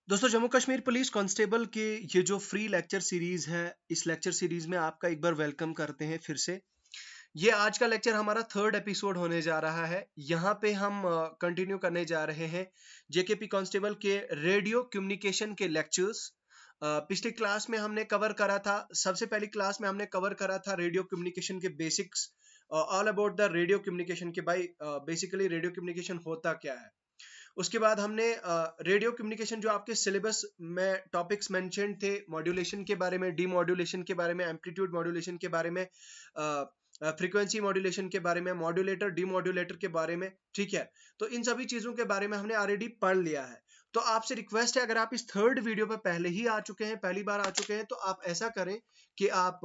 दोस्तों, Jammu Kashmir police constable के ये जो फ्री लेक्चर सीरीज है, इस लेक्चर सीरीज में आपका एक बार वेलकम करते हैं फिर से। ये आज का लेक्चर हमारा थर्ड एपिसोड होने जा रहा है। यहाँ पे हम कंटिन्यू करने जा रहे हैं जेकेपी कांस्टेबल के रेडियो कम्युनिकेशन के लेक्चर्स। पिछली क्लास में हमने कवर करा था, सबसे पहली क्लास में हमने कवर करा था रेडियो कम्युनिकेशन के basics, all about the radio communication के भाई बेसिकली रेडियो कम्युनिकेशन होता क्या है। उसके बाद हमने रेडियो कम्युनिकेशन जो आपके सिलेबस में टॉपिक्स मेंशन थे, मॉड्यूलेशन के बारे में, डीमॉड्यूलेशन के बारे में, एम्पलीट्यूड मॉड्यूलेशन के बारे में, फ्रीक्वेंसी मॉड्यूलेशन के बारे में, मॉड्यूलेटर डीमॉड्यूलेटर के बारे में, ठीक है। तो इन सभी चीजों के बारे में हमने ऑलरेडी पढ़ लिया है। तो आपसे रिक्वेस्ट है, अगर आप इस थर्ड वीडियो पर पहले ही आ चुके हैं, पहली बार आ चुके हैं, तो आप ऐसा करें कि आप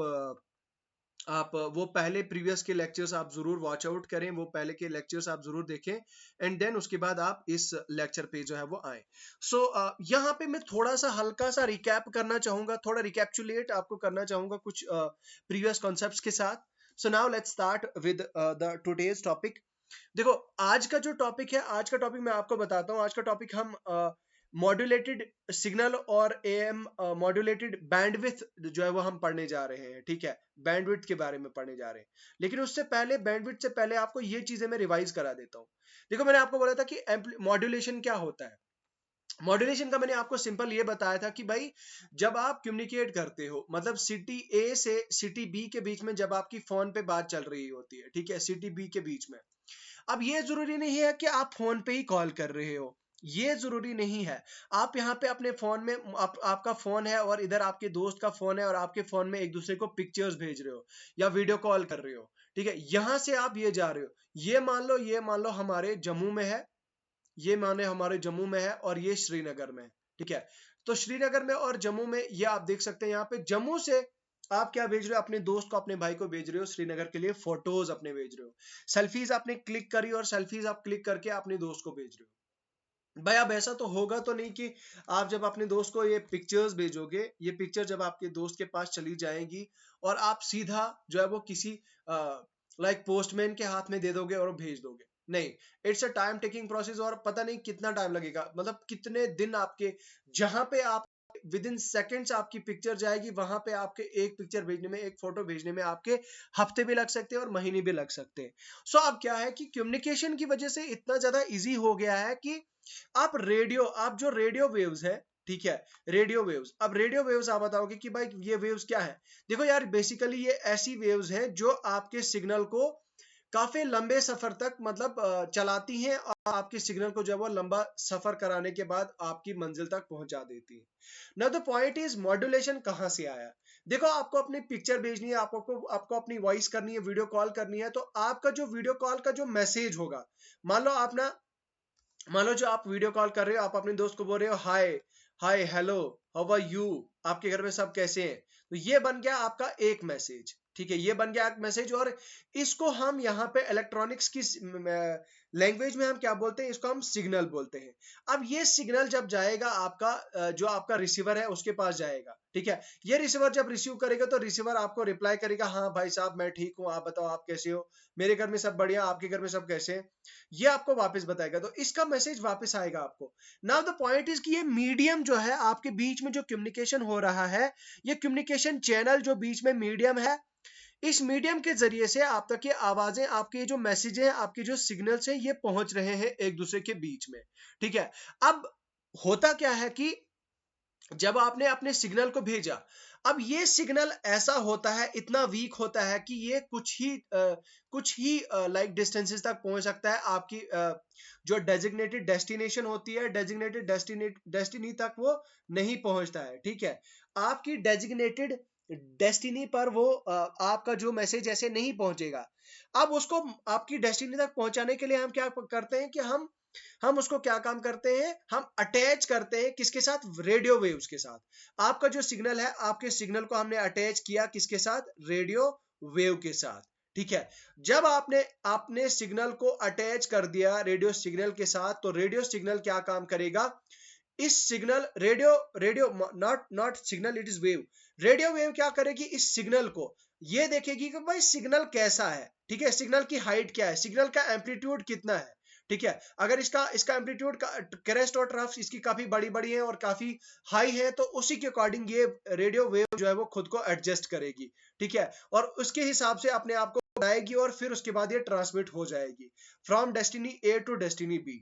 वो पहले प्रीवियस के लेक्चर्स आप जरूर वॉच आउट करें, वो पहले के लेक्चर्स आप जरूर देखें एंड देन उसके बाद आप इस लेक्चर पे जो है वो आए। सो यहाँ पे मैं थोड़ा सा हल्का सा रिकैप करना चाहूंगा, थोड़ा रिकैप्चुलेट आपको करना चाहूंगा कुछ प्रीवियस कॉन्सेप्ट्स के साथ। So now let's start with the today's topic. देखो, आज का जो टॉपिक है, आज का टॉपिक मैं आपको बताता हूँ। आज का टॉपिक हम मॉड्यूलेटेड सिग्नल और एएम मॉड्यूलेटेड बैंडविड्थ जो है वो हम पढ़ने जा रहे हैं, ठीक है। बैंडविड्थ के बारे में पढ़ने जा रहे हैं, लेकिन उससे पहले, बैंडविड्थ से पहले आपको ये चीजें मैं रिवाइज करा देता हूँ। देखो, मैंने आपको बोला था कि मॉड्यूलेशन क्या होता है। मॉड्यूलेशन का मैंने आपको सिंपल ये बताया था कि भाई, जब आप कम्युनिकेट करते हो, मतलब सिटी ए से सिटी बी के बीच में जब आपकी फोन पे बात चल रही होती है, ठीक है, सिटी बी के बीच में। अब ये जरूरी नहीं है कि आप फोन पे ही कॉल कर रहे हो, ये जरूरी नहीं है। आप यहाँ पे अपने फोन में आपका फोन है और इधर आपके दोस्त का फोन है और आपके फोन में एक दूसरे को पिक्चर्स भेज रहे हो या वीडियो कॉल कर रहे हो, ठीक है। यहां से आप ये जा रहे हो, ये मान लो हमारे जम्मू में है, ये माने हमारे जम्मू में है और ये श्रीनगर में है, ठीक है। तो श्रीनगर में और जम्मू में ये आप देख सकते हैं, यहाँ पे जम्मू से आप क्या भेज रहे हो, अपने दोस्त को, अपने भाई को भेज रहे हो श्रीनगर के लिए, फोटोज अपने भेज रहे हो, सेल्फीज आपने क्लिक करी और सेल्फीज आप क्लिक करके अपने दोस्त को भेज रहे हो। भाई, अब ऐसा तो होगा तो नहीं कि आप जब अपने दोस्त को ये पिक्चर्स भेजोगे, ये पिक्चर जब आपके दोस्त के पास चली जाएंगी और आप सीधा जो है वो किसी लाइक पोस्टमैन के हाथ में दे दोगे और भेज दोगे, नहीं। It's a time taking process और पता नहीं कितना टाइम लगेगा, मतलब कितने दिन आपके, जहां पे आप विद इन सेकेंड्स आपकी पिक्चर जाएगी, वहां पे आपके एक पिक्चर भेजने में, एक फोटो भेजने में आपके हफ्ते भी लग सकते हैं और महीने भी लग सकते हैं। सो अब क्या है कि कम्युनिकेशन की वजह से इतना ज्यादा इजी हो गया है कि आप जो रेडियो वेव्स है, ठीक है, रेडियो वेव्स, अब रेडियो वेव्स आप बताओगे कि भाई ये वेव्स क्या है। देखो यार, बेसिकली ये ऐसी वेव्स हैं जो आपके सिग्नल को काफी लंबे सफर तक, मतलब चलाती हैं और आपके सिग्नल को जो है वो लंबा सफर कराने के बाद आपकी मंजिल तक पहुंचा देती है। Now the point is, modulation कहां से आया। देखो, आपको अपनी पिक्चर भेजनी है, आपको अपनी वॉइस करनी है, वीडियो कॉल करनी है, तो आपका जो वीडियो कॉल का जो मैसेज होगा, मान लो आप ना, मान लो जो आप वीडियो कॉल कर रहे हो, आप अपने दोस्त को बोल रहे हो hi, hi hello, how are you, आपके घर में सब कैसे हैं। तो ये बन गया आपका एक मैसेज, ठीक है, ये बन गया एक मैसेज। और इसको हम यहाँ पे इलेक्ट्रॉनिक्स की लैंग्वेज में हम क्या बोलते हैं, इसको हम सिग्नल बोलते हैं। अब ये सिग्नल जब जाएगा आपका जो आपका रिसीवर है उसके पास जाएगा, ठीक है। ये रिसीवर जब रिसीव करेगा तो रिसीवर आपको रिप्लाई करेगा, हाँ भाई साहब मैं ठीक हूँ, आप बताओ आप कैसे हो, मेरे घर में सब बढ़िया, आपके घर में सब कैसे हैं, ये आपको वापस बताएगा। तो इसका मैसेज वापस आएगा आपको। नाउ द पॉइंट इज कि ये मीडियम जो है आपके बीच में जो कम्युनिकेशन हो रहा है, ये कम्युनिकेशन चैनल जो बीच में मीडियम है, इस मीडियम के जरिए से आप तक ये आवाजें, आपके जो मैसेज हैं, आपके जो सिग्नल्स हैं, ये पहुंच रहे हैं एक दूसरे के बीच में, ठीक है। अब होता क्या है कि जब आपने अपने सिग्नल को भेजा, अब ये सिग्नल ऐसा होता है, इतना वीक होता है कि ये कुछ ही लाइक डिस्टेंसेस तक पहुंच सकता है। आपकी जो डेजिग्नेटेड डेस्टिनेशन होती है, डेजिग्नेटेड डेस्टिनी तक वो नहीं पहुंचता है, ठीक है। आपकी डेजिग्नेटेड डेस्टिनी पर वो आपका जो मैसेज ऐसे नहीं पहुंचेगा। अब उसको आपकी डेस्टिनी तक पहुंचाने के लिए हम क्या करते हैं कि हम उसको क्या काम करते हैं, हम अटैच करते हैं किसके साथ, रेडियो वेव्स के साथ। आपका जो सिग्नल है, आपके सिग्नल को हमने अटैच किया किसके साथ, रेडियो वेव के साथ, ठीक है। जब आपने अपने सिग्नल को अटैच कर दिया रेडियो सिग्नल के साथ, तो रेडियो सिग्नल क्या काम करेगा, इस signal radio radio not not signal, it is wave. Radio wave क्या करेगी, इस सिग्नल को ये देखेगी कि भाई सिग्नल कैसा है, ठीक है, सिग्नल की हाइट क्या है, सिग्नल का एम्पलीट्यूड कितना है, ठीक है। अगर इसका इसका एम्पलीट्यूड का क्रेस्ट और ट्रफ इसकी काफी बड़ी बड़ी है और काफी हाई है, तो उसी के अकॉर्डिंग ये रेडियो वेव जो है वो खुद को एडजस्ट करेगी, ठीक है, और उसके हिसाब से अपने आप को बनाएगी और फिर उसके बाद ये ट्रांसमिट हो जाएगी from destiny A to destiny B,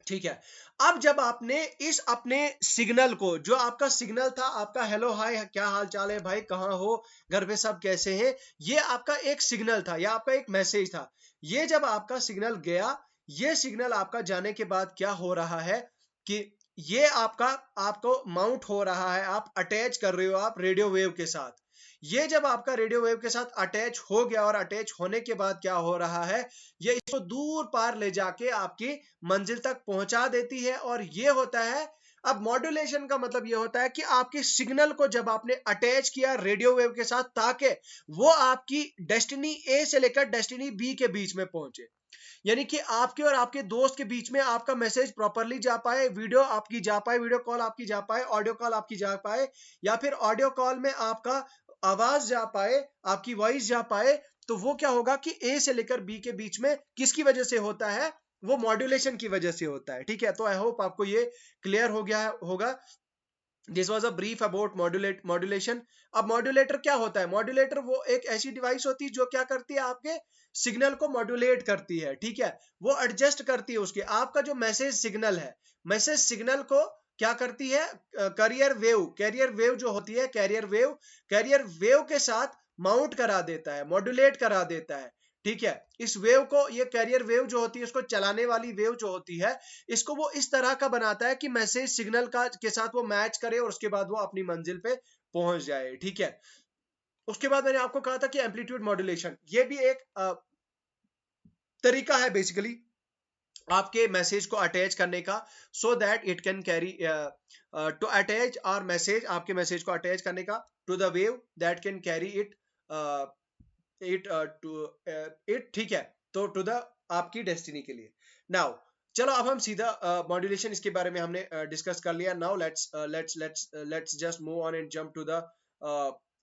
ठीक है। अब जब आपने इस अपने सिग्नल को, जो आपका सिग्नल था, आपका हेलो हाय क्या हाल चाल है भाई, कहाँ हो, घर पे सब कैसे हैं, ये आपका एक सिग्नल था या आपका एक मैसेज था। ये जब आपका सिग्नल गया, ये सिग्नल आपका जाने के बाद क्या हो रहा है कि ये आपका आपको माउंट हो रहा है, आप अटैच कर रहे हो आप रेडियो वेव के साथ। ये जब आपका रेडियो वेव के साथ अटैच हो गया और अटैच होने के बाद क्या हो रहा है, ये इसको दूर पार ले जाके आपकी मंजिल तक पहुंचा देती है। और ये होता है, अब मॉड्यूलेशन का मतलब ये होता है कि आपके सिग्नल को जब आपने अटैच किया रेडियो वेव के साथ, ताकि वो आपकी डेस्टिनी ए से लेकर डेस्टिनी बी के बीच में पहुंचे, यानी कि आपके और आपके दोस्त के बीच में आपका मैसेज प्रॉपरली जा पाए, वीडियो आपकी जा पाए, वीडियो कॉल आपकी जा पाए, ऑडियो कॉल आपकी जा पाए, या फिर ऑडियो कॉल में आपका आवाज जा पाए, आपकी वॉइस जा पाए। तो वो क्या होगा कि ए से लेकर बी के बीच में किसकी वजह से होता है, वो मॉड्यूलेशन की वजह से होता है, ठीक है। तो आई होप आपको ये क्लियर हो गया होगा। This was a brief about modulation. अब मॉड्यूलेटर क्या होता है, मॉड्यूलेटर वो एक ऐसी डिवाइस होती है जो क्या करती है, आपके सिग्नल को मॉड्यूलेट करती है, ठीक है, वो एडजस्ट करती है उसके, आपका जो मैसेज सिग्नल है, मैसेज सिग्नल को क्या करती है, कैरियर वेव जो होती है, कैरियर वेव के साथ माउंट करा देता है, मॉड्यूलेट करा देता है, ठीक है। इस वेव को, ये कैरियर वेव जो होती है, इसको चलाने वाली वेव जो होती है, इसको वो इस तरह का बनाता है कि मैसेज सिग्नल का के साथ वो मैच करे और उसके बाद वो अपनी मंजिल पे पहुंच जाए, ठीक है। उसके बाद मैंने आपको कहा था कि एम्पलीट्यूड मॉड्यूलेशन, ये भी एक तरीका है बेसिकली आपके मैसेज को अटैच करने का, so that it can carry to attach our message, आपके मैसेज को अटैच करने का to the wave that can carry it to it, ठीक है, तो टू द आपकी डेस्टिनी के लिए। नाउ चलो अब हम सीधा मॉड्यूलेशन इसके बारे में हमने डिस्कस कर लिया। Now let's just move on and jump to the,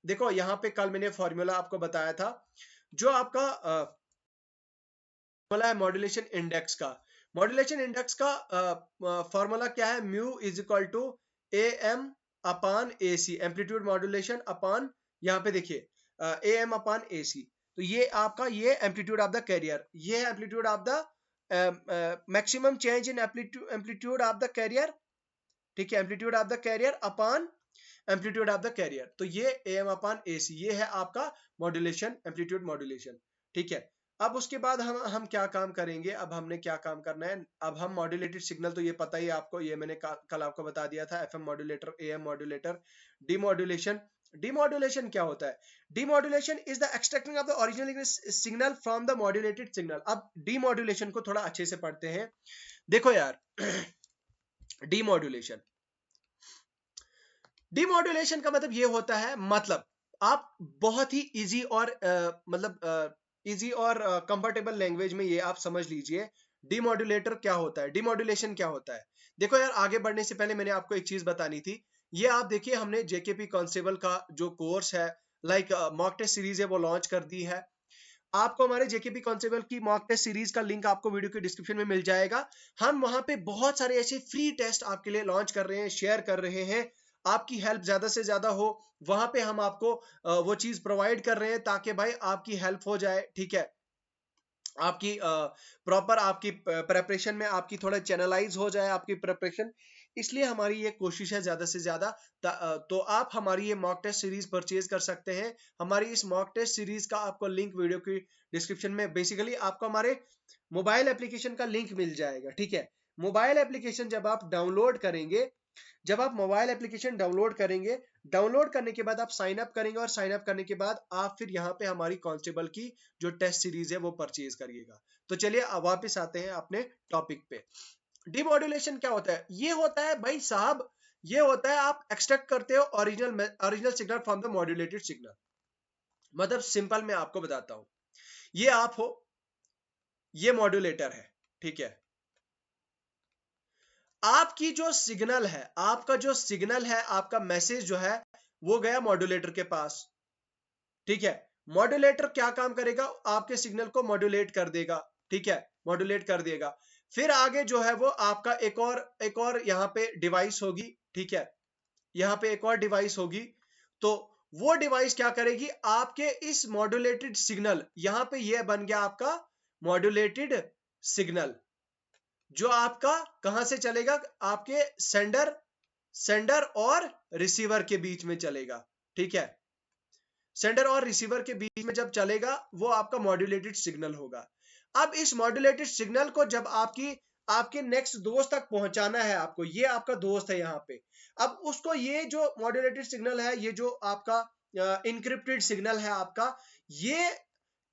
देखो यहाँ पे कल मैंने फॉर्मूला आपको बताया था, जो आपका फॉर्मूला है मॉड्यूलेशन इंडेक्स का। मॉड्यूलेशन इंडेक्स का फॉर्मूला क्या है, mu is equal to A M upon A C, amplitude modulation upon, यहाँ पे देखिए ए एम अपान ए सी। तो ये आपका, ये एम्पलीट्यूड ऑफ द कैरियर, ये है amplitude of the maximum change in amplitude of the carrier, ठीक है, amplitude of the carrier upon amplitude of the carrier. तो ये ए एम अपान ए सी, ये है आपका मॉड्यूलेशन, एम्पलीट्यूड मॉड्यूलेशन, ठीक है। अब उसके बाद हम क्या काम करेंगे, अब हमने क्या काम करना है, अब हम मॉड्यूलेटेड सिग्नल, तो ये पता ही आपको, ये मैंने कल आपको बता दिया था, FM modulator, am modulator. Demodulation, demodulation क्या होता है, demodulation is the extracting of the original signal from the modulated signal. अब डीमॉड्यूलेशन को थोड़ा अच्छे से पढ़ते हैं। देखो यार डीमॉड्यूलेशन, डीमॉड्यूलेशन का मतलब ये होता है, मतलब आप बहुत ही इजी और मतलब इजी और कंफर्टेबल लैंग्वेज में ये आप समझ लीजिए, डीमॉड्यूलेटर क्या होता है, डीमॉड्यूलेशन क्या होता है। देखो यार, आगे बढ़ने से पहले मैंने आपको एक चीज बतानी थी। ये आप देखिए, हमने जेकेपी कांस्टेबल का जो कोर्स है, लाइक मॉक टेस्ट सीरीज है, वो लॉन्च कर दी है। आपको हमारे जेकेपी कांस्टेबल की मॉक टेस्ट सीरीज का लिंक आपको वीडियो के डिस्क्रिप्शन में मिल जाएगा। हम वहां पे बहुत सारे ऐसे फ्री टेस्ट आपके लिए लॉन्च कर रहे हैं, शेयर कर रहे हैं, आपकी हेल्प ज्यादा से ज्यादा हो, वहां पे हम आपको वो चीज प्रोवाइड कर रहे हैं ताकि भाई आपकी हेल्प हो जाए, ठीक है, आपकी प्रॉपर आपकी प्रेपरेशन में आपकी थोड़ा चैनलाइज हो जाए आपकी प्रेपरेशन। इसलिए हमारी ये कोशिश है ज्यादा से ज्यादा, तो आप हमारी ये मॉक टेस्ट सीरीज परचेज कर सकते हैं। हमारी इस मॉक टेस्ट सीरीज का आपको लिंक वीडियो की डिस्क्रिप्शन में, बेसिकली आपको हमारे मोबाइल एप्लीकेशन का लिंक मिल जाएगा, ठीक है। मोबाइल एप्लीकेशन जब आप डाउनलोड करेंगे, जब आप मोबाइल एप्लीकेशन डाउनलोड करेंगे, डाउनलोड करने के बाद आप साइन अप करेंगे, और साइन अप करने के बाद आप फिर यहाँ पे हमारी कांस्टेबल की जो टेस्ट सीरीज है वो परचेज करिएगा। तो चलिए अब वापस आते हैं अपने टॉपिक पे। डिमॉड्यूलेशन क्या होता है, ये होता है भाई साहब, ये होता है आप एक्सट्रैक्ट करते हो original signal from the modulated signal. मतलब सिंपल मैं आपको बताता हूं, ये आप हो, ये मॉड्यूलेटर है, ठीक है। आपकी जो सिग्नल है, आपका जो सिग्नल है, आपका मैसेज जो है वो गया मॉड्यूलेटर के पास, ठीक है। मॉड्यूलेटर क्या काम करेगा, आपके सिग्नल को मॉड्यूलेट कर देगा, ठीक है, मॉड्यूलेट कर देगा। फिर आगे जो है वो आपका एक और यहाँ पे डिवाइस होगी, ठीक है, यहाँ पे एक और डिवाइस होगी। तो वो डिवाइस क्या करेगी, आपके इस मॉड्यूलेटेड सिग्नल, यहाँ पे ये बन गया आपका मॉड्यूलेटेड सिग्नल, जो आपका कहां से चलेगा, आपके सेंडर और रिसीवर के बीच में चलेगा, ठीक है। सेंडर और रिसीवर के बीच में जब चलेगा वो आपका मॉड्यूलेटेड सिग्नल होगा। अब इस मॉड्यूलेटेड सिग्नल को जब आपके नेक्स्ट दोस्त तक पहुंचाना है आपको, ये आपका दोस्त है यहाँ पे, अब उसको ये जो मॉड्यूलेटेड सिग्नल है, ये जो आपका इनक्रिप्टेड सिग्नल है आपका, ये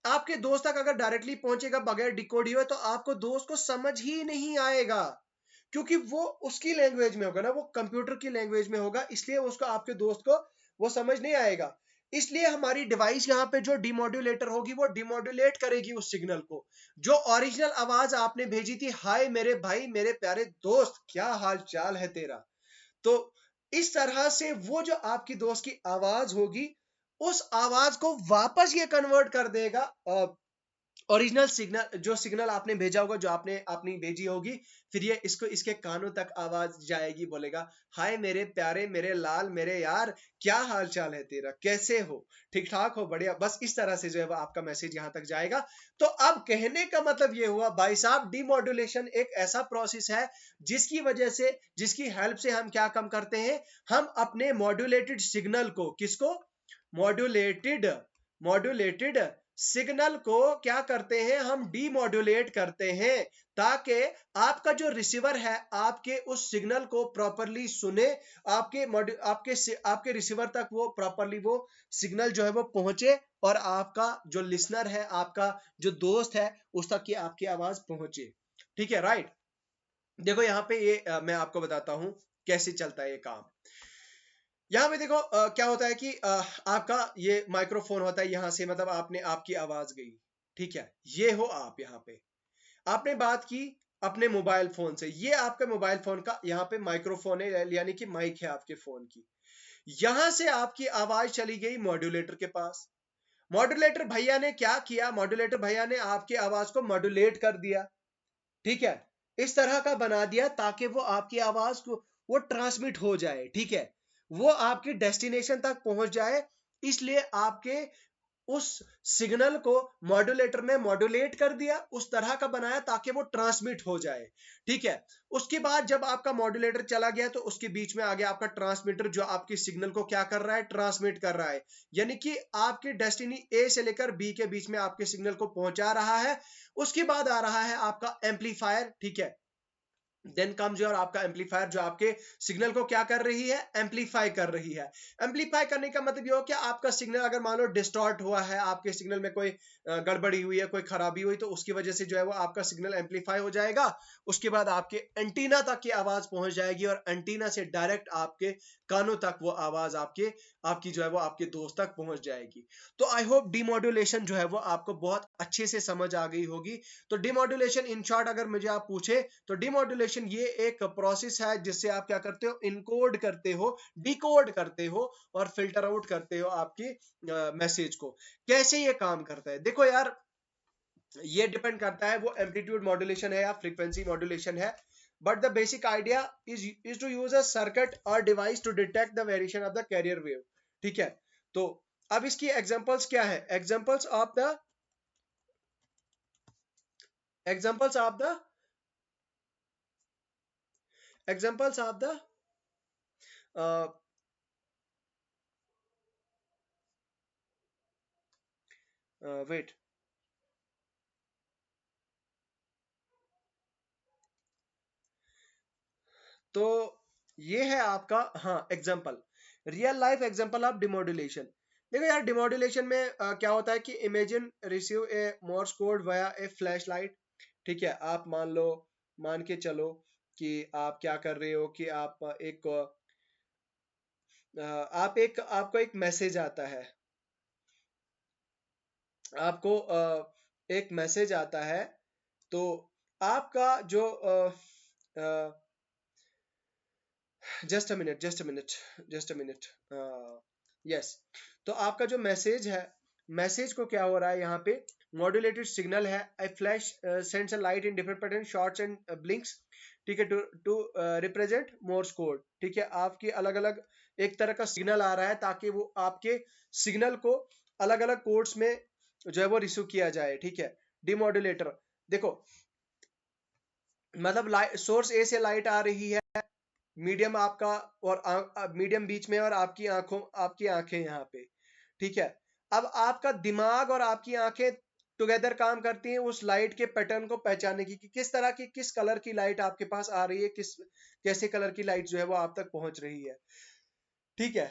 आपके दोस्त तक अगर डायरेक्टली पहुंचेगा बगैर डिकोड हुए तो आपको दोस्त को समझ ही नहीं आएगा, क्योंकि वो उसकी लैंग्वेज में होगा ना, वो कंप्यूटर की लैंग्वेज में होगा, इसलिए उसको आपके दोस्त को वो समझ नहीं आएगा। इसलिए हमारी डिवाइस यहाँ पे जो डिमोड्यूलेटर होगी वो डिमोड्यूलेट करेगी उस सिग्नल को। जो ओरिजिनल आवाज आपने भेजी थी, हाय मेरे भाई मेरे प्यारे दोस्त क्या हाल चाल है तेरा, तो इस तरह से वो जो आपकी दोस्त की आवाज होगी, उस आवाज को वापस ये कन्वर्ट कर देगा ओरिजिनल सिग्नल, जो सिग्नल आपने भेजा होगा, जो आपने अपनी भेजी होगी, फिर ये इसको इसके कानों तक आवाज जाएगी, बोलेगा हाय मेरे प्यारे मेरे लाल मेरे यार क्या हाल चाल है तेरा, कैसे हो, ठीक ठाक हो, बढ़िया, बस इस तरह से जो है वो आपका मैसेज यहां तक जाएगा। तो अब कहने का मतलब ये हुआ भाई साहब, डिमॉड्यूलेशन एक ऐसा प्रोसेस है जिसकी वजह से, जिसकी हेल्प से हम क्या कम करते हैं, हम अपने मॉड्यूलेटेड सिग्नल को, किसको, मॉड्यूलेटेड मॉड्यूलेटेड सिग्नल को क्या करते हैं, हम डीमॉड्यूलेट करते हैं, ताकि आपका जो रिसीवर है आपके उस सिग्नल को प्रॉपरली सुने, आपके रिसीवर तक वो प्रॉपरली वो सिग्नल जो है वो पहुंचे, और आपका जो लिसनर है, आपका जो दोस्त है, उस तक की आपकी आवाज पहुंचे, ठीक है, राइट। देखो यहाँ पे ये मैं आपको बताता हूं कैसे चलता है ये काम। यहाँ पे देखो क्या होता है कि आपका ये माइक्रोफोन होता है, यहाँ से मतलब आपकी आवाज गई, ठीक है, ये हो आप, यहाँ पे आपने बात की अपने मोबाइल फोन से, ये आपके मोबाइल फोन का यहाँ पे माइक्रोफोन है, यानी कि माइक है आपके फोन की, यहां से आपकी आवाज चली गई मॉड्यूलेटर के पास। मॉड्यूलेटर भैया ने क्या किया, मॉड्यूलेटर भैया ने आपकी आवाज को मॉड्यूलेट कर दिया, ठीक है, इस तरह का बना दिया ताकि वो आपकी आवाज को वो ट्रांसमिट हो जाए, ठीक है, वो आपकी डेस्टिनेशन तक पहुंच जाए। इसलिए आपके उस सिग्नल को मॉड्यूलेटर ने मॉड्यूलेट कर दिया, उस तरह का बनाया ताकि वो ट्रांसमिट हो जाए, ठीक है। उसके बाद जब आपका मॉड्यूलेटर चला गया तो उसके बीच में आ गया आपका ट्रांसमीटर, जो आपके सिग्नल को क्या कर रहा है, ट्रांसमिट कर रहा है, यानी कि आपके डेस्टिनी ए से लेकर बी के बीच में आपके सिग्नल को पहुंचा रहा है। उसके बाद आ रहा है आपका एम्पलीफायर, ठीक है, देन कम्स योर आपका एम्पलीफायर, जो आपके सिग्नल को क्या कर रही है, एम्पलीफाई कर रही है। एम्पलीफाई करने का मतलब ये हो कि आपका सिग्नल अगर मान लो डिस्टॉर्ट हुआ है, आपके सिग्नल में कोई गड़बड़ी हुई है, कोई खराबी हुई, तो उसकी वजह से जो है वो आपका सिग्नल एम्पलीफाई हो जाएगा। उसके बाद आपके एंटीना तक की आवाज पहुंच जाएगी, और एंटीना से डायरेक्ट आपके कानों तक वो आवाज आपकी जो है वो आपके दोस्त तक पहुंच जाएगी। तो आई होप डिमॉड्यूलेशन जो है वो आपको बहुत अच्छे से समझ आ गई होगी। तो डिमॉड्यूलेशन इन शॉर्ट अगर मुझे आप पूछे तो डिमॉड्यूलेशन ये एक प्रोसेस है जिससे आप क्या करते हो, इनकोड करते हो, डिकोड करते हो, और फिल्टर आउट करते हो आपकी मैसेज को। कैसे ये काम करता है, देखो यार, ये डिपेंड करता है वो एम्पलीट्यूड मॉड्यूलेशन है या फ्रीक्वेंसी मॉड्यूलेशन है, but the basic idea is to use a circuit और device to detect the variation of the carrier wave, ठीक है। तो अब इसकी एग्जांपल्स क्या है, examples of the examples of the uh, wait, तो ये है आपका, हाँ, example, real life example of demodulation. देखो यार, डिमॉड्यूलेशन में क्या होता है कि imagine receive a Morse code via a flash light, ठीक है, आप मान के चलो कि आप क्या कर रहे हो कि आपको एक मैसेज आता है, आपको एक मैसेज आता है, तो आपका जो जस्ट अ मिनट यस, तो आपका जो मैसेज है, मैसेज को क्या हो रहा है यहाँ पे, मॉड्यूलेटेड सिग्नल है, a flash sends a light in different pattern, shorts and blinks, ठीक है, टू रिप्रेजेंट मोर्स कोड, ठीक है, आपकी अलग अलग एक तरह का सिग्नल आ रहा है ताकि वो आपके सिग्नल को अलग अलग कोड्स में जो है वो रिसीव किया जाए, ठीक है। डिमॉड्यूलेटर, देखो मतलब सोर्स ए से लाइट आ रही है, मीडियम आपका और मीडियम बीच में और आपकी आंखें यहाँ पे, ठीक है। अब आपका दिमाग और आपकी आंखें टुगेदर काम करती हैं उस लाइट के पैटर्न को पहचानने की, कि किस तरह की, किस कलर की लाइट आपके पास आ रही है, कैसे कलर की लाइट जो है वो आप तक पहुंच रही है, ठीक है।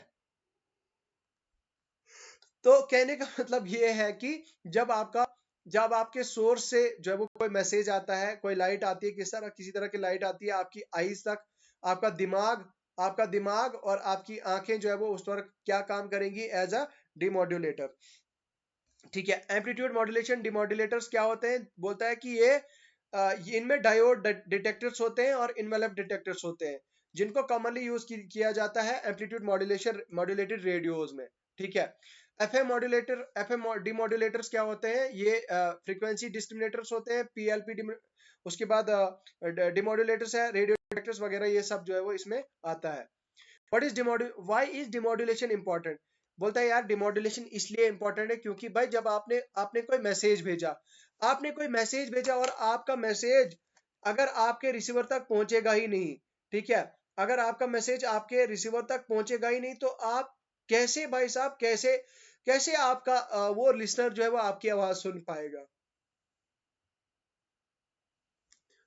तो कहने का मतलब ये है कि जब आपके सोर्स से जो है वो कोई मैसेज आता है, कोई लाइट आती है, किसी तरह की लाइट आती है आपकी आईज तक, आपका दिमाग और आपकी आंखें जो है वो उस पर क्या काम करेंगी, एज अ डिमोड्यूलेटर, ठीक है। एम्पलीट्यूड मॉड्यूलेशन डिमोड्यूलेटर्स क्या होते हैं, बोलता है कि ये इनमें डायोड डिटेक्टर्स होते हैं और इनवेलप डिटेक्टर्स होते हैं, जिनको कॉमनली यूज किया जाता है एम्पलीट्यूड मॉड्यूलेटेड रेडियोज में, ठीक है। एफएम डिमोड्यूलेटर्स क्या होते हैं, ये फ्रीक्वेंसी डिस्क्रिमिनेटर्स होते हैं, पीएलपी, उसके बाद डिमोड्यूलेटर्स है, रेडियो डिटेक्टर्स वगैरह, ये सब जो है वो इसमें आता है। व्हाई इज डिमोड्यूलेशन इंपॉर्टेंट, बोलता है यार डिमोड्यूलेशन इसलिए इंपॉर्टेंट है क्योंकि भाई जब आपने कोई मैसेज भेजा और आपका मैसेज अगर आपके रिसीवर तक पहुंचेगा ही नहीं, ठीक है, अगर आपका मैसेज आपके रिसीवर तक पहुंचेगा ही नहीं, तो आप कैसे भाई साहब, कैसे कैसे आपका वो लिसनर जो है वो आपकी आवाज सुन पाएगा।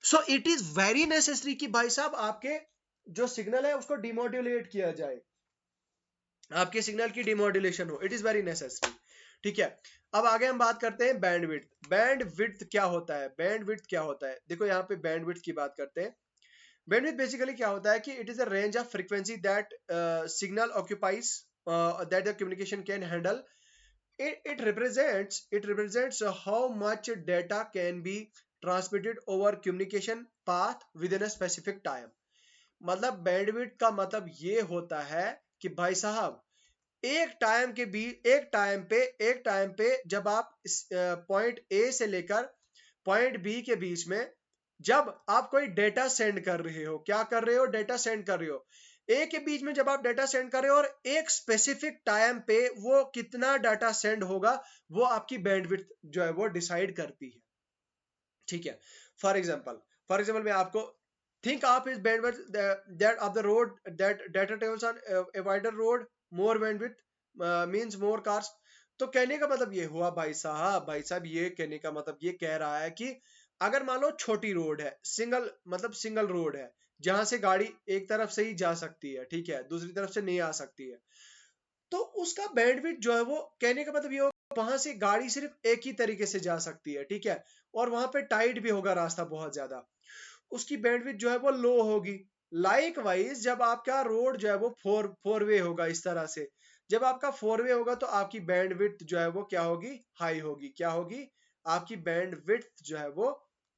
So it is very necessary कि भाई साहब आपके जो सिग्नल है उसको डिमोड्यूलेट किया जाए, आपके सिग्नल की डिमोड्यूलेशन हो, इट इज वेरी नेसेसरी, ठीक है। अब आगे हम बात करते हैं बैंडविड्थ क्या होता है, देखो यहाँ पे बैंडविड्थ की बात करते हैं। बैंडविड्थ बेसिकली क्या होता है कि it is a range of frequency that signal occupies that the communication can handle. It represents how much data can be transmitted over communication path within a specific time। मतलब bandwidth का मतलब ये होता है कि भाई साहब एक टाइम पे जब आप पॉइंट ए से लेकर पॉइंट बी के बीच में जब आप कोई डेटा सेंड कर रहे हो, क्या कर रहे हो, डेटा सेंड कर रहे हो, ए के बीच में जब आप डेटा सेंड कर रहे हो और एक स्पेसिफिक टाइम पे वो कितना डाटा सेंड होगा, वो आपकी बैंडविड्थ जो है वो डिसाइड करती है, ठीक है। फॉर एग्जांपल मैं आपको think of is bandwidth that of the road that data travels on a wider road, more bandwidth means more cars. तो कहने का मतलब ये हुआ भाई साहब ये कहने का मतलब ये कह रहा है कि अगर मान लो छोटी रोड है, सिंगल रोड है, जहां से गाड़ी एक तरफ से ही जा सकती है, ठीक है, दूसरी तरफ से नहीं आ सकती है, तो उसका बैंडविड्थ जो है वो कहने का मतलब ये होगा वहां से गाड़ी सिर्फ एक ही तरीके से जा सकती है, ठीक है, और वहां पे टाइट भी होगा रास्ता बहुत ज्यादा, उसकी बैंडविड्थ जो है वो लो होगी। लाइक वाइज जब आपका रोड जो है वो फोर वे होगा, इस तरह से जब आपका फोर वे होगा तो आपकी बैंडविड्थ जो है वो क्या होगी, हाई होगी, क्या होगी, आपकी बैंडविड्थ जो है वो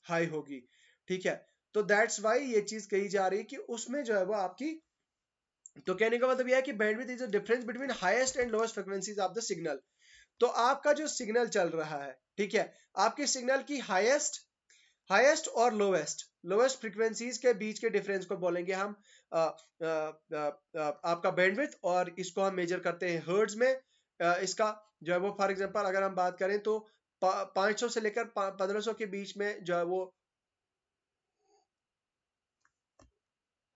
हाई होगी, ठीक है। तो दैट्स वाई ये चीज कही जा रही है कि उसमें जो है वो आपकी, तो कहने का मतलब यह है कि bandwidth is the difference between highest and lowest frequencies of the signal. तो आपका जो सिग्नल चल रहा है, ठीक है, आपके सिग्नल की हाईएस्ट और लोएस्ट फ्रीक्वेंसीज के बीच के डिफरेंस को बोलेंगे हम आपका बैंडविड्थ, और इसको हम मेजर करते हैं हर्ट्ज में। इसका जो है वो फॉर एग्जांपल अगर हम बात करें तो 500 से लेकर 1500 के बीच में जो है वो,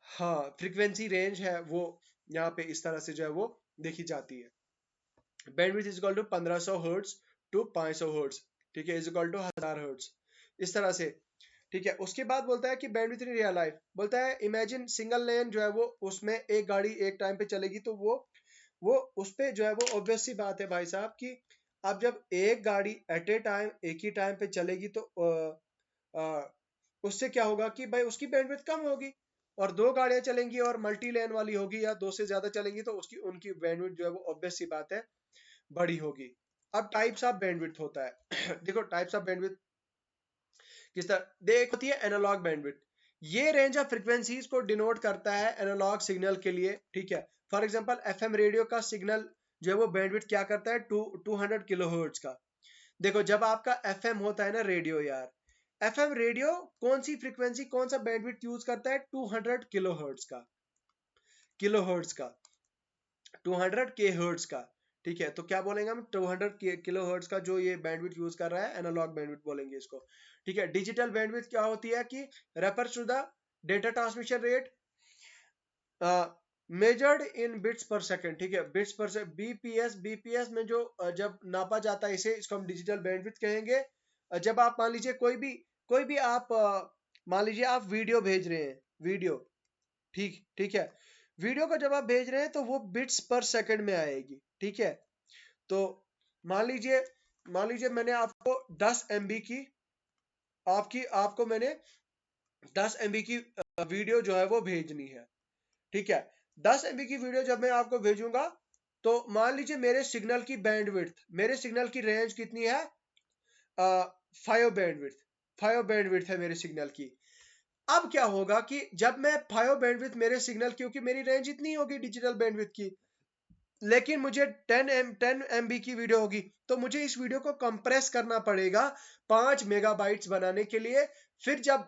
हाँ, फ्रीक्वेंसी रेंज है वो यहाँ पे इस तरह से जो है वो देखी जाती है। Bandwidth is equal to 1500 hertz to 500 hertz, ठीक है, इज इक्वल टू 1000 हर्ट्ज, इस तरह से, ठीक है। उसके बाद बोलता है कि बैंडविड्थ इन रियल लाइफ, बोलता है इमेजिन सिंगल लेन जो है वो उसमें एक गाड़ी एक टाइम पे चलेगी, तो वो उस पे जो है वो ऑब्वियस सी बात है भाई साहब कि अब जब एक गाड़ी एट ए टाइम एक ही टाइम पे चलेगी तो उससे क्या होगा कि भाई उसकी बैंडविड्थ कम होगी, और दो गाड़ियां चलेंगी और मल्टी लेन वाली होगी या दो से ज्यादा चलेंगी तो उनकी बैंडविड्थ जो है वो ऑब्वियस सी बात है बड़ी होगी। अब टाइप्स ऑफ बैंडविड्थ होता है देखो टाइप्स ऑफ बैंडविड्थ किस तरह देख होती है, एनालॉग बैंडविड्थ, ये रेंज ऑफ फ्रीक्वेंसीज को डिनोट करता है एनालॉग सिग्नल के लिए, ठीक है। फॉर एग्जांपल एफएम रेडियो का सिग्नल जो है वो बैंडविड्थ क्या करता है, 200 किलोहर्ट्ज का, देखो जब आपका एफएम होता है ना रेडियो यार, एफएम रेडियो कौन सी फ्रीक्वेंसी कौन सा बैंडविड्थ यूज करता है, 200 किलोहर्ट्ज का, किलोहर्ट्ज का, 200 के हर्ट्ज का। ठीक है, तो क्या बोलेंगे हम, 200 किलो हर्ट्ज का जो ये बैंडविड्थ यूज कर रहा है, एनालॉग बैंडविड्थ बोलेंगे इसको। ठीक है, डिजिटल बैंडविड्थ क्या होती है कि refers to the data transmission rate measured in bits per second. ठीक है, बिट्स पर से बीपीएस, बीपीएस में जो जब नापा जाता है इसे, इसको हम डिजिटल बैंडविड्थ कहेंगे। जब आप मान लीजिए कोई भी आप मान लीजिए आप वीडियो भेज रहे हैं, वीडियो, ठीक ठीक है, वीडियो को जब आप भेज रहे हैं तो वो बिट्स पर सेकंड में आएगी। ठीक है, तो मान लीजिए मैंने आपको 10 एमबी की आपको मैंने 10 एमबी की वीडियो जो है वो भेजनी है। ठीक है, 10 एमबी की वीडियो जब मैं आपको भेजूंगा तो मान लीजिए मेरे सिग्नल की बैंडविड्थ, मेरे सिग्नल की रेंज कितनी है, 5 बैंडविड्थ, 5 बैंडविड्थ है मेरे सिग्नल की। अब क्या होगा कि जब मैं 5 बैंडविड्थ मेरे सिग्नल, क्योंकि मेरी रेंज इतनी होगी डिजिटल बैंडविड्थ की, लेकिन मुझे 10 एमबी की वीडियो होगी, तो मुझे इस वीडियो को कंप्रेस करना पड़ेगा 5 मेगाबाइट्स बनाने के लिए। फिर जब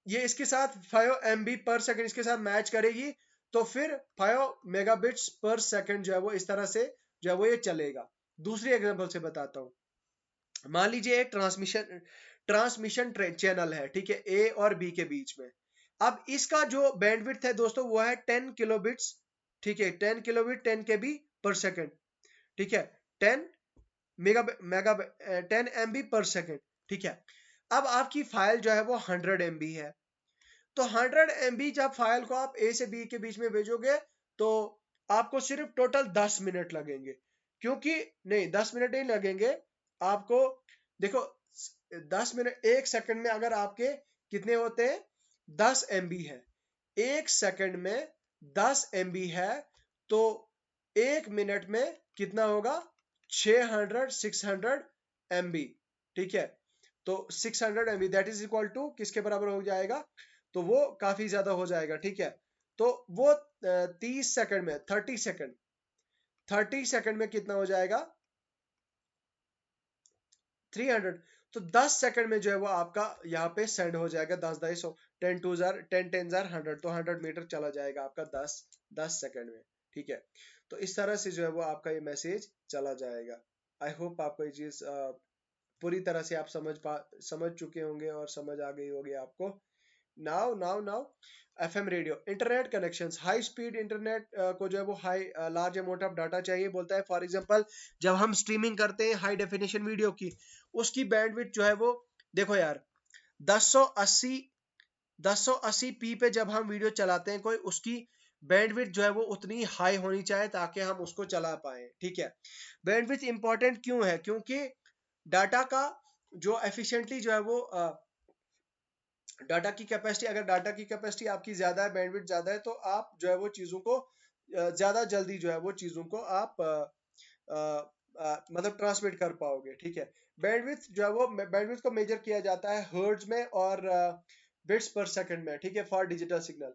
ये इसके साथ 5 एमबी पर सेकंड इसके साथ मैच करेगी, तो फिर 5 मेगाबिट्स पर सेकंड जो है वो इस तरह से जो है वो ये चलेगा। दूसरी एग्जांपल से बताता हूं। मान लीजिए एक ट्रांसमिशन चैनल है, ठीक है, ए और बी के बीच में। अब इसका जो बैंडविड्थ है दोस्तों वो है 10 किलोबिट्स। ठीक है, 10 किलोबिट 10 केबी पर सेकंड। ठीक है, 10 मेगा मेगा 10 एमबी पर सेकंड। ठीक है, अब आपकी फाइल जो है वो 100 एमबी है, तो 100 एमबी जब फाइल को आप ए से बी के बीच में भेजोगे तो आपको सिर्फ टोटल 10 मिनट लगेंगे। क्योंकि नहीं, 10 मिनट नहीं लगेंगे आपको। देखो 10 मिनट, एक सेकंड में अगर आपके कितने होते हैं, 10 एमबी है, एक सेकंड में 10 एमबी है, तो एक मिनट में कितना होगा, 600 एमबी। ठीक है, तो 600 MB that is equal to किसके बराबर हो जाएगा, तो वो काफी ज्यादा हो जाएगा। ठीक है, तो वो 30 सेकंड में, 30 सेकंड में कितना हो जाएगा, 300। तो 10 सेकंड में जो है वो आपका यहाँ पे सेंड हो जाएगा, 10 10 10 2 जार 10 10 जार 100, तो 100 मीटर चला जाएगा आपका 10 सेकंड में। ठीक है, तो इस तरह से जो है वो आपका ये मैसेज चला जाएगा। आई होप आपको ये चीज पूरी तरह से आप समझ चुके होंगे और समझ आ गई होगी आपको। Now FM radio, internet connections, high speed internet को जो है वो high large amount of data चाहिए बोलता है। फॉर एग्जांपल जब हम स्ट्रीमिंग करते हैं हाई डेफिनेशन वीडियो की, उसकी बैंडविड्थ जो है वो, देखो यार, 1080 1080p पे जब हम वीडियो चलाते हैं कोई, उसकी बैंडविड्थ जो है वो उतनी हाई होनी चाहिए ताकि हम उसको चला पाए। ठीक है, बैंडविड्थ इंपॉर्टेंट क्यों है, क्योंकि डाटा का जो एफिशिएंटली जो है वो डाटा की कैपेसिटी, अगर डाटा की कैपेसिटी आपकी ज्यादा है, बैंडविड्थ ज्यादा है, तो आप जो है वो चीजों को ज्यादा जल्दी जो है वो चीजों को आप मतलब ट्रांसमिट कर पाओगे। ठीक है, बैंडविड्थ जो है वो, बैंडविड्थ को मेजर किया जाता है हर्ट्ज में और बिट्स पर सेकंड में। ठीक है, फॉर डिजिटल सिग्नल,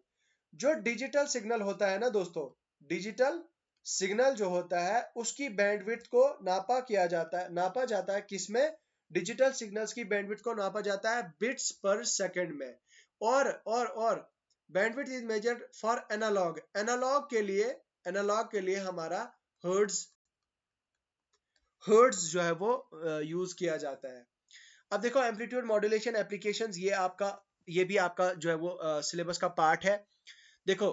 जो डिजिटल सिग्नल होता है ना दोस्तों, डिजिटल सिग्नल जो होता है उसकी बैंडविड्थ को नापा जाता है किसमें, डिजिटल सिग्नल्स की बैंडविड्थ को नापा जाता है बिट्स पर सेकंड में। और bandwidth is measured for analog, analog के लिए हमारा हर्ट्ज जो है वो यूज किया जाता है। अब देखो एम्पलीट्यूड मॉड्यूलेशन एप्लीकेशंस, ये भी आपका जो है वो सिलेबस का पार्ट है। देखो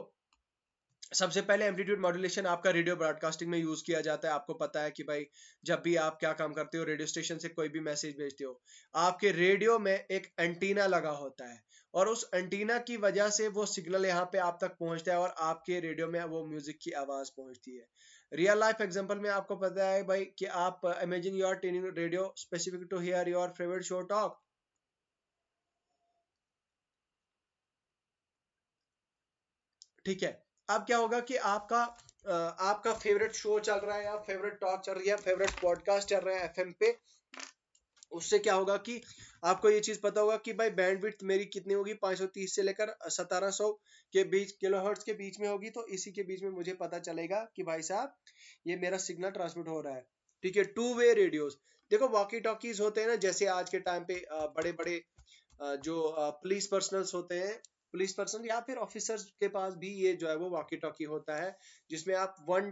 सबसे पहले एम्पलीट्यूड मॉड्यूलेशन आपका रेडियो ब्रॉडकास्टिंग में यूज किया जाता है। आपको पता है कि भाई जब भी आप क्या काम करते हो, रेडियो स्टेशन से कोई भी मैसेज भेजते हो, आपके रेडियो में एक एंटीना लगा होता है, और उस एंटीना की वजह से वो सिग्नल यहाँ पे आप तक पहुंचता है और आपके रेडियो में वो म्यूजिक की आवाज पहुंचती है। रियल लाइफ एग्जांपल में आपको पता है भाई कि आप imagine you are tuning radio specific to hear your favourite show talk. ठीक है, अब क्या होगा कि आपका फेवरेट शो चल रहा है, या फेवरेट टॉक चल रही है, फेवरेट पॉडकास्ट चल रहा है एफएम पे। उससे क्या होगा कि आपको ये चीज पता होगा कि भाई बैंडविड्थ मेरी कितनी होगी, 530 से लेकर 1700 के बीच किलोहर्ट्ज के बीच में होगी। तो इसी के बीच में मुझे पता चलेगा कि भाई साहब ये मेरा सिग्नल ट्रांसमिट हो रहा है। ठीक है। टू वे रेडियोस, देखो वॉकी टॉकीज होते हैं ना, जैसे आज के टाइम पे बड़े बड़े जो पुलिस पर्सनल्स होते हैं, पुलिस पर्सन या फिर ऑफिसर्स के पास भी ये जो है वो वॉकी टॉकी होता है, जिसमें आप वन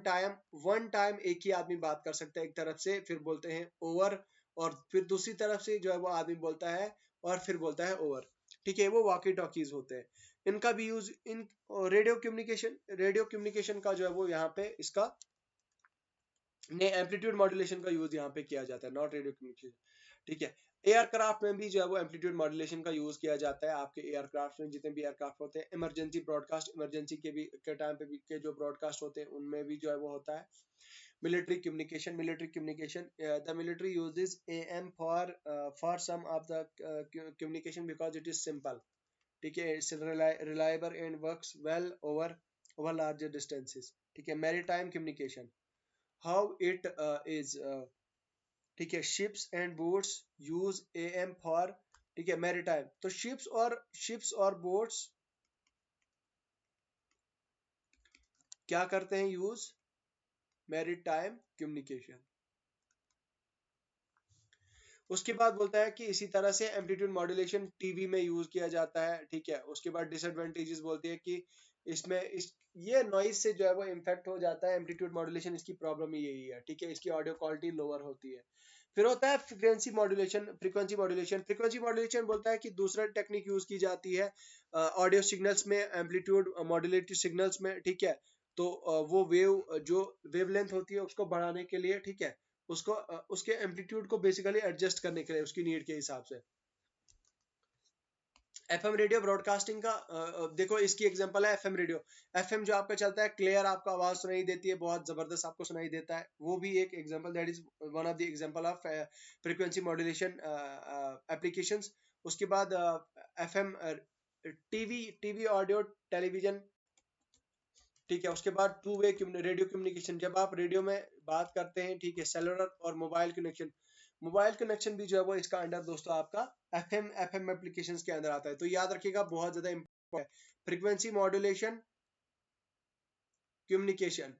टाइम एक ही आदमी बात कर सकता है, एक तरफ से फिर बोलते हैं ओवर, और फिर दूसरी तरफ से जो है वो आदमी बोलता है और फिर बोलता है ओवर। ठीक है, वो वॉकी टॉकीज होते हैं। इनका भी यूज इन रेडियो कम्युनिकेशन का जो है वो यहाँ पे इसका ने एम्पलीट्यूड मॉड्यूलेशन का यूज यहाँ पे किया जाता है, नॉट रेडियो कम्युनिकेशन। ठीक है, एयरक्राफ्ट में भी जो है वो एम्पलीट्यूड मॉड्यूलेशन का यूज किया जाता है। आपके एयरक्राफ्ट में जितने भी एयरक्राफ्ट होते हैं, इमरजेंसी ब्रॉडकास्ट, इमरजेंसी के टाइम पे भी के जो ब्रॉडकास्ट होते हैं उनमें भी जो है वो होता है। Military communication the military uses AM for some of the communication because it is simple. ठीक है, it's reliable and works well over larger distances. ठीक है, maritime communication, how it is, ठीक है, ships and boats use AM for, ठीक है, maritime. तो ships और बोट्स क्या करते हैं यूज, मैरीटाइम कम्युनिकेशन। उसके बाद बोलता है कि इसी तरह से एम्पलीट्यूड मॉड्यूलेशन टीवी में यूज किया जाता है। ठीक है, उसके बाद डिसएडवांटेजेस बोलती है कि इसमें ये नॉइज से जो है वो इम्फेक्ट हो जाता है। एम्पलीट्यूड मॉड्यूलेशन इसकी प्रॉब्लम ही यही है। ठीक है, इसकी ऑडियो क्वालिटी लोअर होती है। फिर होता है फ्रीक्वेंसी मॉड्यूलेशन बोलता है कि दूसरा टेक्निक यूज की जाती है ऑडियो सिग्नल्स में, एम्पलीट्यूड मॉड्यूलेटेड सिग्नल्स में। ठीक है, तो वो जो वेवलेंथ होती है उसको बढ़ाने के लिए, ठीक है, उसके एम्पलीट्यूड को बेसिकली एडजस्ट करने के लिए उसकी नीड के हिसाब से। एफएम रेडियो ब्रॉडकास्टिंग का देखो इसकी एग्जांपल है एफएम रेडियो। एफएम जो आपका चलता है, क्लियर आपको आवाज सुनाई देती है, बहुत जबरदस्त आपको सुनाई देता है, वो भी एक example, that is one of the example of frequency modulation applications. उसके बाद एफएम टीवी ऑडियो टेलीविजन। ठीक है, उसके बाद टू वे रेडियो कम्युनिकेशन, जब आप रेडियो में बात करते हैं। ठीक है, सेलुलर और मोबाइल कनेक्शन भी जो है वो इसका अंडर दोस्तों आपका एफएम एप्लीकेशंस के अंदर आता है। तो याद रखिएगा, बहुत ज्यादा इंपॉर्टेंट है frequency modulation communication.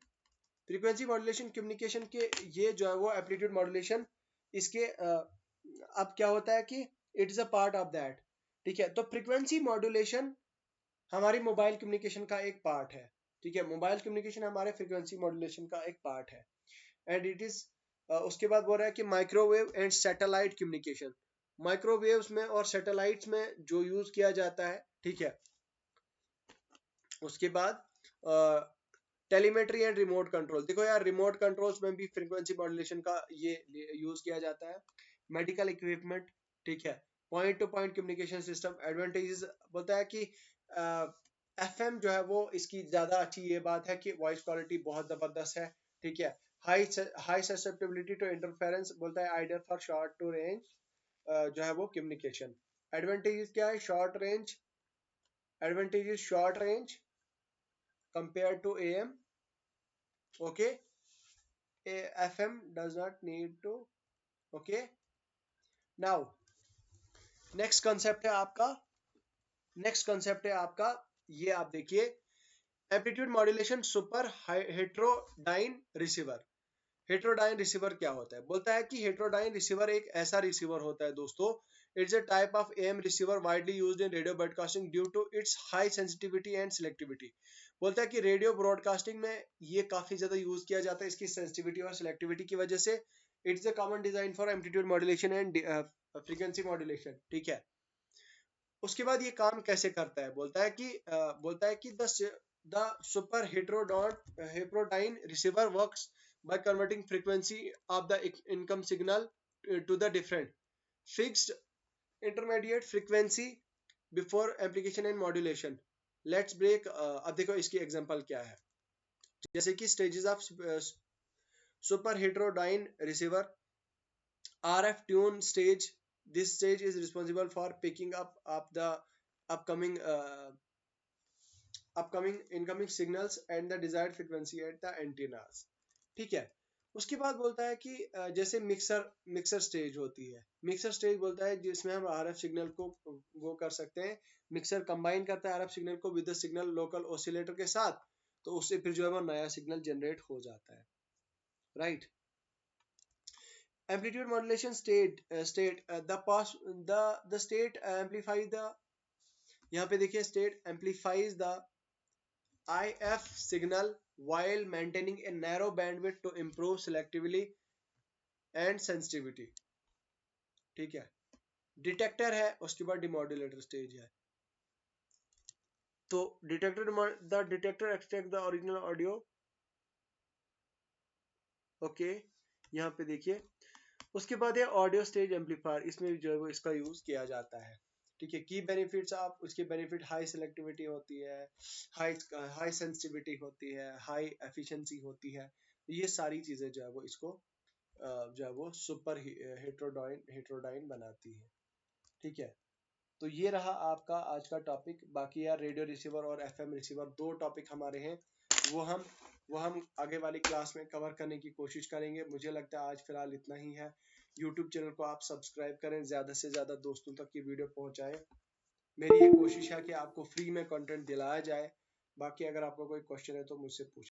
Frequency modulation communication के ये जो है वो एम्पलीट्यूड मॉड्यूलेशन, इसके अब क्या होता है कि it is a part of that. ठीक है, तो फ्रीक्वेंसी मॉड्यूलेशन हमारी मोबाइल कम्युनिकेशन का एक पार्ट है। ठीक है, मोबाइल कम्युनिकेशन हमारे फ्रीक्वेंसी मॉड्यूलेशन का एक पार्ट है। एंड इट इज उसके बाद बोल रहा है कि microwave and satellite communication, microwaves में और सैटेलाइट्स में जो यूज किया जाता है। ठीक है, उसके बाद टेलीमेट्री एंड रिमोट कंट्रोल, देखो यार रिमोट कंट्रोल्स में भी फ्रीक्वेंसी मॉड्यूलेशन का ये यूज किया जाता है। मेडिकल इक्विपमेंट, ठीक है, point two point communication system. Advantages बोलता है कि एफएम जो है वो इसकी ज्यादा अच्छी ये बात है कि वॉइस क्वालिटी बहुत जबरदस्त है। ठीक है, हाई ससेप्टेबिलिटी टू इंटरफेरेंस, बोलता है ideal for short to range जो है वो कम्युनिकेशन। एडवांटेजेस क्या है, short range compare to AM. Okay, FM does not need to, okay, now next concept है आपका, ये आप देखिए, amplitude modulation super heterodyne receiver. Heterodyne receiver क्या होता है, बोलता है कि हेट्रोडाइन रिसीवर एक ऐसा रिसीवर होता है दोस्तों, it's a type of AM receiver widely used in radio broadcasting due to its high sensitivity and selectivity. बोलता है कि रेडियो ब्रॉडकास्टिंग में ये काफी ज्यादा यूज किया जाता है इसकी सेंसिटिविटी और सिलेक्टिविटी की वजह से। It's a common design for amplitude modulation and frequency modulation. ठीक है, उसके बाद ये काम कैसे करता है, बोलता है कि the super heterodyne receiver works by converting frequency of the income signal to the different fixed intermediate frequency before amplification and modulation. Let's break अब देखो इसकी एग्जांपल क्या है, जैसे कि stages of super heterodyne receiver. RF tune stage, this stage is responsible for picking up the upcoming incoming signals and the desired frequency at the antennas। ठीक है, उसके बाद बोलता है कि जैसे मिक्सर स्टेज होती है। मिक्सर स्टेज बोलता है जिसमें हम RF सिग्नल को वो कर सकते हैं, मिक्सर कंबाइन करता है RF सिग्नल को with the signal local oscillator के साथ, तो उससे फिर जो है वो नया सिग्नल जनरेट हो जाता है। Right, amplitude modulation the state amplifies the, यहाँ पे देखिए state amplifies the IF signal while maintaining a narrow bandwidth to improve selectivity and sensitivity। ठीक है, डिटेक्टर है, उसके बाद डिमोडुलेटर स्टेज है। तो detector extract the original audio. Okay, यहाँ पे देखिए, उसके बाद है ऑडियो स्टेज एम्पलीफायर, इसमें जो है वो इसका यूज किया जाता है। ठीक है, की बेनिफिट्स, आप उसके बेनिफिट हाई सिलेक्टिविटी होती है, हाई सेंसिटिविटी होती है, हाई एफिशिएंसी होती है। ये सारी चीजें जो है वो इसको जो है वो सुपर हेट्रोडाइन बनाती है। ठीक है, तो ये रहा आपका आज का टॉपिक। बाकी यार रेडियो रिसीवर और एफएम रिसीवर दो टॉपिक हमारे हैं, वो हम आगे वाली क्लास में कवर करने की कोशिश करेंगे। मुझे लगता है आज फिलहाल इतना ही है। यूट्यूब चैनल को आप सब्सक्राइब करें, ज़्यादा से ज़्यादा दोस्तों तक ये वीडियो पहुंचाएं। मेरी ये कोशिश है कि आपको फ्री में कंटेंट दिलाया जाए। बाकी अगर आपको कोई क्वेश्चन है तो मुझसे पूछें।